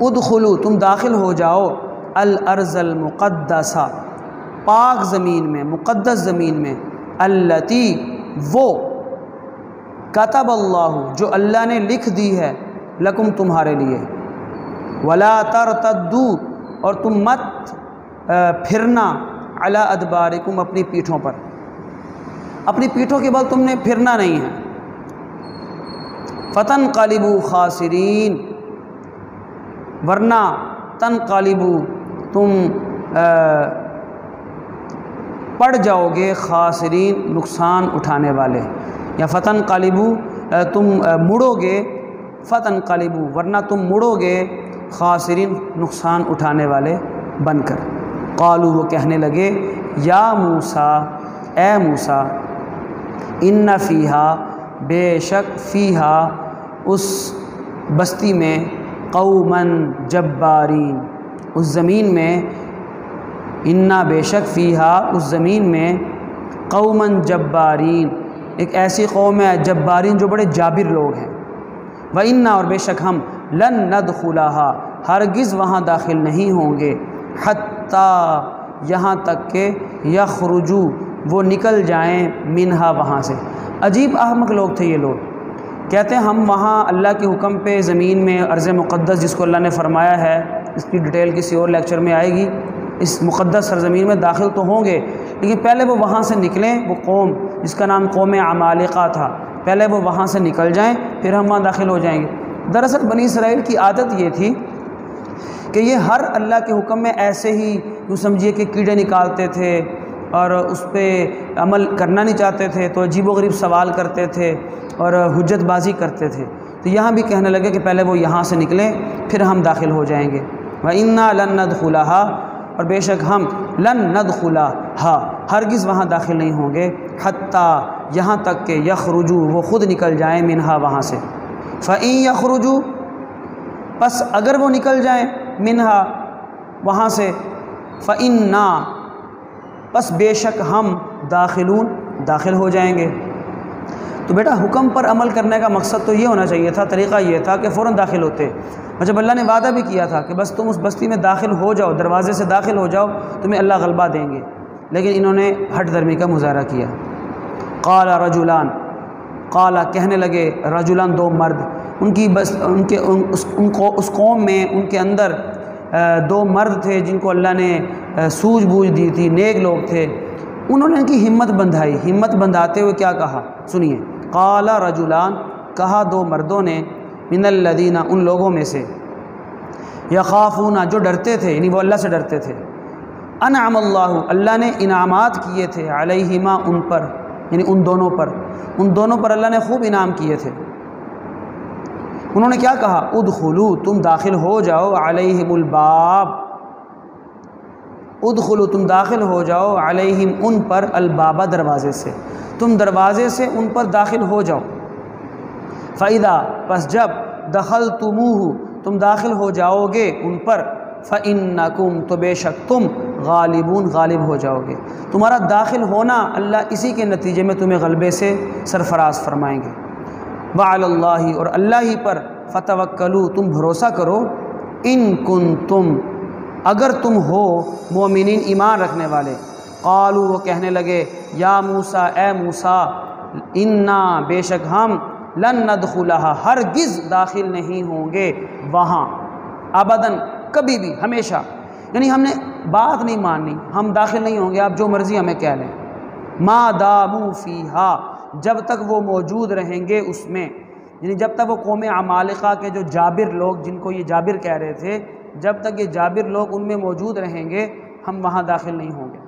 ادخلو تم داخل ہو جاؤ الارض المقدسہ پاک زمین میں، مقدس زمین میں، التی وہ کتب اللہ جو اللہ نے لکھ دی ہے، لکم تمہارے لیے، ولا ترتدوا اور تم مت پھرنا علی ادبارکم اپنی پیٹھوں پر، اپنی پیٹھوں کے بل تم نے پھرنا نہیں ہے، فتنقلبوا خاسرین ورنہ تنقلبوا تم پڑ جاؤ گے خاسرین نقصان اٹھانے والے، یا فتنقلبوا تم مڑو گے، فتنقلبوا ورنہ تم مڑو گے خاسرین نقصان اٹھانے والے بن کر۔ قالوا وہ کہنے لگے یا موسیٰ اے موسیٰ، ان فیہا بے شک فیہا اس بستی میں، قوماً جبارین اس زمین میں، انا بے شک فیہا اس زمین میں، قوماً جبارین ایک ایسی قوم ہے جبارین جو بڑے جابر لوگ ہیں، وَإِنَّا اور بے شک ہم لن ندخلها ہرگز وہاں داخل نہیں ہوں گے، حتیٰ یہاں تک کہ یخرجو وہ نکل جائیں منہا وہاں سے۔ عجیب احمق لوگ تھے یہ لوگ، کہتے ہیں ہم وہاں اللہ کے حکم پہ زمین میں ارض مقدس جس کو اللہ نے فرمایا ہے، اس کی ڈیٹیل کسی اور لیکچر میں آئے گی، اس مقدس سرزمین میں داخل تو ہوں گے لیکن پہلے وہ وہاں سے نکلیں، وہ قوم جس کا نام قوم عمالقہ تھا، پہلے وہ وہاں سے نکل جائیں پھر ہم وہاں داخل ہو جائیں گے۔ دراصل بنی اسرائیل کی عادت یہ تھی کہ یہ ہر اللہ کے حکم میں ایسے ہی یوں سمجھیے کہ کیڑے نکالتے تھے اور اس پہ عمل کرنا نہیں چاہتے تھے، تو عجیب و غریب سوال کرتے تھے اور حجت بازی کرتے تھے، تو یہاں بھی کہنے لگے کہ پہلے وہ یہاں سے نکلیں پھر ہم داخل ہو جائیں گے۔ وَإِنَّا لَن نَدْخُلَهَا اور بے شک ہم لن ندخلها ہرگز وہاں داخل نہیں ہوں گے، حتیٰ یہاں تک کہ یخرجو وہ خود نکل جائیں منہا وہاں سے، فَإِن یخرجو پس اگر وہ نکل جائیں منہا وہاں سے، فَإِنَّا پس بے شک ہم داخلون داخل ہو جائیں گے۔ تو بیٹا حکم پر عمل کرنے کا مقصد تو یہ ہونا چاہیے تھا، طریقہ یہ تھا کہ فوراً داخل ہوتے، اور جب اللہ نے وعدہ بھی کیا تھا کہ بس تم اس بستی میں داخل ہو جاؤ، دروازے سے داخل ہو جاؤ، تمہیں اللہ غلبہ دیں گے، لیکن انہوں نے ہٹ درمی کا مظاہرہ کیا۔ قال رجلان قال کہنے لگے رجلان دو مرد، ان کی بس اس قوم میں ان کے اندر دو مرد تھے جن کو اللہ نے سوجھ بوجھ دی تھی، نیک لوگ تھے، انہوں نے ان کی ہمت بندھائی، ہمت بندھاتے ہوئے کیا کہا سنیے، قال رجلان کہا دو مردوں نے، من الذین ان لوگوں میں سے، یخافون جو ڈرتے تھے یعنی وہ اللہ سے ڈرتے تھے، انعم اللہ اللہ نے انعامات کیے تھے، علیہما ان پر یعنی ان دونوں پر اللہ نے خوب انعام کیے تھے، انہوں نے کیا کہا، ادخلوا تم داخل ہو جاؤ علیہم الباب، ادخلوا تم داخل ہو جاؤ علیہم ان پر البابا دروازے سے، تم دروازے سے ان پر داخل ہو جاؤ، فَإِذَا پس جب دخلتموہ تم داخل ہو جاؤ گے ان پر، فَإِنَّكُمْ تو بے شک تم غالبون غالب ہو جاؤ گے، تمہارا داخل ہونا اللہ اسی کے نتیجے میں تمہیں غلبے سے سرفراز فرمائیں گے۔ وَعَلَى اللَّهِ اور اللہ ہی پر فَتَوَكَّلُوا تم بھروسہ کرو، ان کنتم اگر تم ہو مومنین ایمان رکھنے والے۔ قالوا وہ کہنے لگے یا موسیٰ اے موسیٰ، انا بے شک ہم لن ندخلها ہرگز داخل نہیں ہوں گے وہاں، ابداً کبھی بھی ہمیشہ، یعنی ہم نے بات نہیں ماننی، ہم داخل نہیں ہوں گے، آپ جو مرضی ہمیں کہہ لیں، ما داموا فیہا جب تک وہ موجود رہیں گے اس میں، یعنی جب تک وہ قوم عمالقہ کے جو جابر لوگ جن کو یہ جابر کہہ رہے تھے، جب تک یہ جابر لوگ ان میں موجود رہیں گے ہم وہاں داخل نہیں ہوں گے۔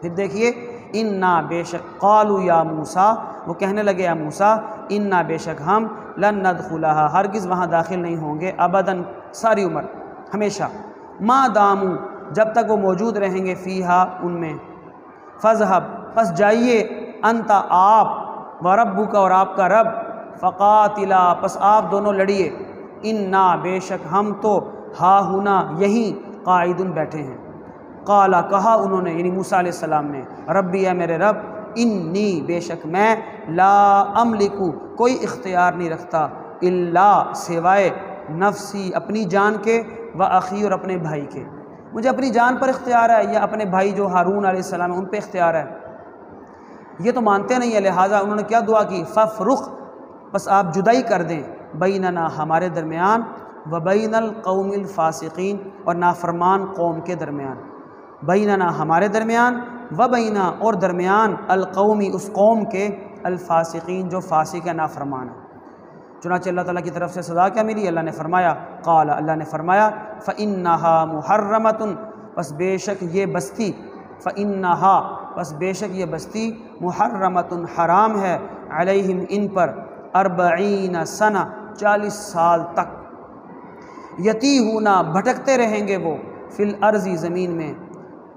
پھر دیکھیے انا بے شک قالوا یا موسیٰ وہ کہنے لگے یا موسیٰ، انا بے شک ہم لن ندخلها ہرگز وہاں داخل نہیں ہوں گے، ابداً ساری عمر ہمیشہ، ما داموا جب تک وہ موجود رہیں گے فیہا ان میں، فاذهب پس جائیے، انت آپ، وربک اور آپ کا رب، فقاتلا پس آپ دونوں لڑیے، انا بے شک ہم تو ہا ہنا یہیں قاعدن بیٹھے ہیں۔ قالا کہا انہوں نے یعنی موسیٰ علیہ السلام نے، ربی اے میرے رب، انی بے شک میں لا املکو کوئی اختیار نہیں رکھتا، الا سوائے نفسی اپنی جان کے، و اخی اور اپنے بھائی کے، مجھے اپنی جان پر اختیار ہے یا اپنے بھائی جو ہارون علیہ السلام ہیں ان پہ اختیار ہے؟ یہ تو مانتے نہیں ہے، لہٰذا انہوں نے کیا دعا کی؟ فَفْرُقْ، بس آپ جدائی کر دیں، بیننا ہمارے درمیان، و بین القوم الفاسقین اور نافرمان قوم کے درمیان، بیننا ہمارے درمیان، و بینا اور درمیان، القومی اس قوم کے، الفاسقین جو فاسق ہے نافرمان ہے۔ چنانچہ اللہ تعالیٰ کی طرف سے سزا کیا ملی؟ اللہ نے فرمایا، قال اللہ نے فرمایا، فَإِنَّهَا مُحَرَّمَةٌ، پس بے شک یہ بستی، فَإِنَّهَا پس بے شک یہ بستی، محرمۃ حرام ہے، علیہم ان پر، 40 سنہ 40 سال تک، یتیہون بھٹکتے رہیں گے وہ، فی الارض زمین میں۔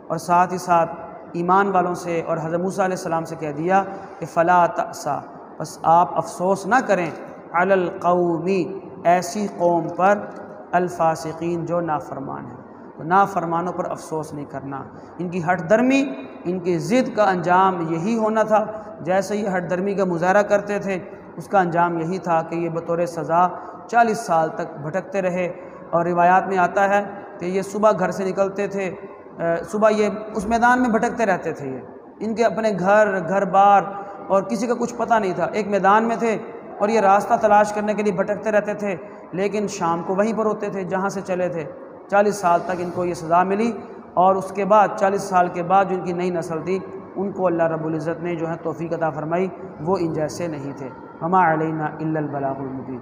اور ساتھ ہی ساتھ ایمان والوں سے اور حضرت موسیٰ علیہ السلام سے کہہ دیا کہ فلا تأسا، بس آپ افسوس نہ کریں، علی القوم ایسی قوم پر، الفاسقین جو نافرمان ہیں، تو نافرمانوں پر افسوس نہیں کرنا۔ ان کی ہٹ درمی، ان کی ضد کا انجام یہی ہونا تھا، جیسے یہ ہٹ درمی کا مظاہرہ کرتے تھے اس کا انجام یہی تھا کہ یہ بطور سزا 40 سال تک بھٹکتے رہے۔ اور روایات میں آتا ہے کہ یہ صبح گھر سے نکلتے تھے، صبح یہ اس میدان میں بھٹکتے رہتے تھے، یہ ان کے اپنے گھر بار اور کسی کا کچھ پتہ نہیں تھا، ایک میدان میں تھے اور یہ راستہ تلاش کرنے کے لیے بھٹکتے رہتے تھے، لیکن شام کو وہیں پر ہوتے تھے جہاں سے چلے تھے۔ 40 سال تک ان کو یہ سزا ملی، اور اس کے بعد 40 سال کے بعد جو ان کی نئی نسل تھی ان کو اللہ رب العزت نے جو ہے توفیق عطا فرمائی، وہ ان جیسے نہیں تھے۔ وما علینا الا البلاغ المبین۔